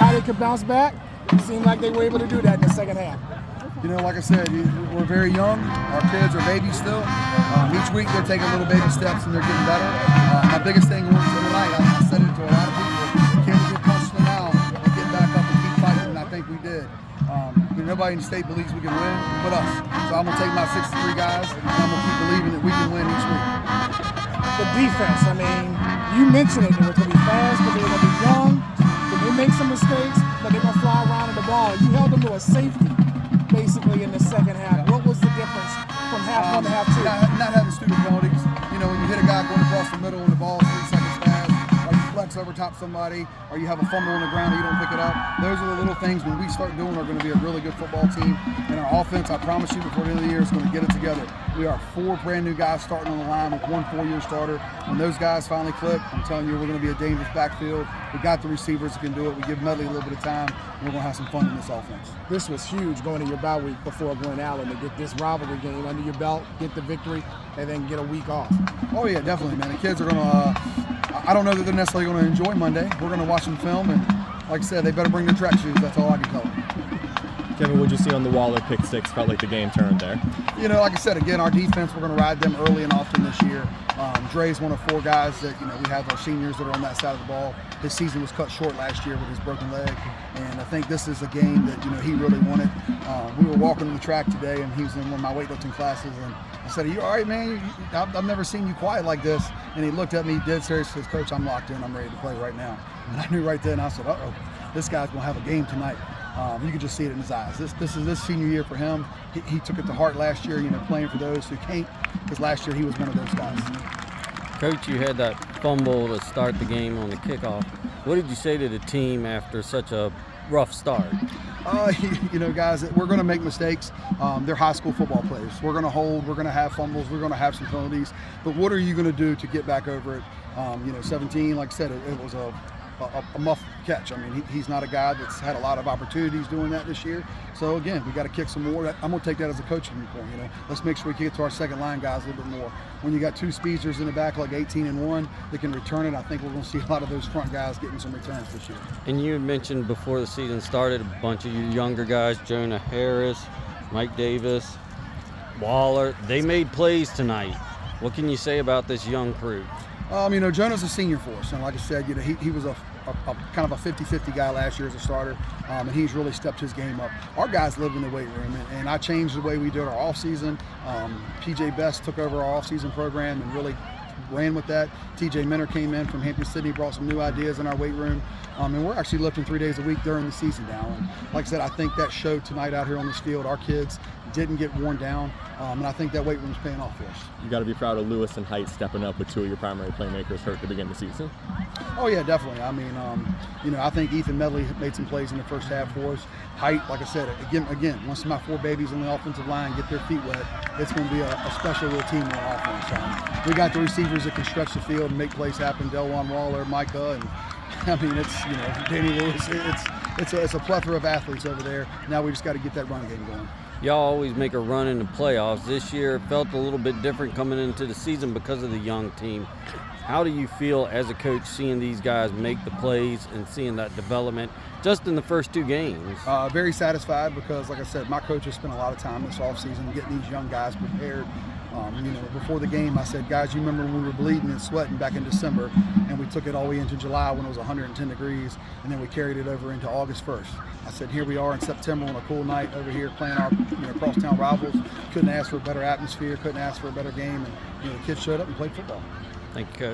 how they could bounce back. It seemed like they were able to do that in the second half. You know, like I said, we're very young. Our kids are babies still. Each week they're taking little baby steps and they're getting better. My biggest thing going into tonight, I said it to a lot of people, can we get punched in the mouth and get back up and keep fighting? And I think we did. Nobody in the state believes we can win but us. So I'm going to take my 63 guys and I'm going to keep believing that we can win each week. The defense, I mean, you mentioned it. They were going to be fast, but they were going to be young. But they make some mistakes, but they're going to fly around in the ball. You held them to a safety, basically, in the second half. What was the difference from half one to half two? Not having stupid penalties. You know, when you hit a guy going across the middle and the ball is 3 seconds fast, or you flex over top somebody, or you have a fumble on the ground and you don't pick it up. Those are the little things when we start doing are going to be a really good football team. And our offense, I promise you, before the end of the year, is going to get it together. We are 4 brand new guys starting on the line with 1 4-year starter. When those guys finally click, I'm telling you, we're going to be a dangerous backfield. We got the receivers that can do it. We give Medley a little bit of time, and we're going to have some fun in this offense. This was huge going to your bye week before Glen Allen to get this rivalry game under your belt, get the victory, and then get a week off. Oh, yeah, definitely, man. The kids are going to I don't know that they're necessarily going to enjoy Monday. We're going to watch them film, and like I said, they better bring their track shoes. That's all I can tell them. Kevin, what'd you see on the Waller pick six? Felt like the game turned there. You know, like I said, again, our defense, we're going to ride them early and often this year. Dre's one of 4 guys that, you know, we have our seniors that are on that side of the ball. His season was cut short last year with his broken leg, and I think this is a game that, you know, he really wanted. We were walking on the track today, and he was in one of my weightlifting classes, and I said, "Are you all right, man? I've never seen you quiet like this." And he looked at me dead serious and says, "Coach, I'm locked in. I'm ready to play right now." And I knew right then. I said, "Uh-oh, this guy's going to have a game tonight." You could just see it in his eyes. This is this senior year for him. He took it to heart last year, you know, playing for those who can't, because last year he was one of those guys. Coach, you had that fumble to start the game on the kickoff. What did you say to the team after such a rough start? You know, guys, we're going to make mistakes. They're high school football players. We're going to hold. We're going to have fumbles. We're going to have some penalties. But what are you going to do to get back over it? 17, like I said, it was a muff catch. I mean, he's not a guy that's had a lot of opportunities doing that this year. So again, we got to kick some more. I'm going to take that as a coaching point. You know, let's make sure we get to our second line guys a little bit more. When you got 2 speedsters in the back, like 18 and 1, that can return it, I think we're going to see a lot of those front guys getting some returns this year. And you had mentioned before the season started a bunch of you younger guys, Jonah Harris, Mike Davis, Waller. They made plays tonight. What can you say about this young crew? You know, Jonah's a senior for us, and like I said, you know, he was a kind of a 50-50 guy last year as a starter, and he's really stepped his game up. Our guys live in the weight room, and I changed the way we did our off-season. PJ Best took over our off-season program and really ran with that. TJ Minner came in from Hampton-Sydney, brought some new ideas in our weight room, and we're actually lifting 3 days a week during the season now. And like I said, I think that showed tonight out here on this field. Our kids didn't get worn down, and I think that weight room's paying off for us. You got to be proud of Lewis and Height stepping up with 2 of your primary playmakers hurt to begin the season. Oh yeah, definitely. I mean, you know, I think Ethan Medley made some plays in the first half for us. Height, like I said, again, once my 4 babies on the offensive line get their feet wet, it's going to be a special little team on offense. We got the receivers that can stretch the field and make plays happen. Delwan Waller, Micah, and I mean, it's, you know, Danny Lewis. It's a plethora of athletes over there. Now we just got to get that run game going. Y'all always make a run in the playoffs. This year it felt a little bit different coming into the season because of the young team. How do you feel as a coach seeing these guys make the plays and seeing that development just in the first 2 games? Very satisfied because, like I said, my coaches spent a lot of time this offseason getting these young guys prepared. You know, before the game, I said, guys, you remember when we were bleeding and sweating back in December, and we took it all the way into July when it was 110 degrees, and then we carried it over into August 1st. I said, here we are in September on a cool night over here playing our, you know, crosstown rivals. Couldn't ask for a better atmosphere, couldn't ask for a better game, and, you know, the kids showed up and played football. Thank you, Coach.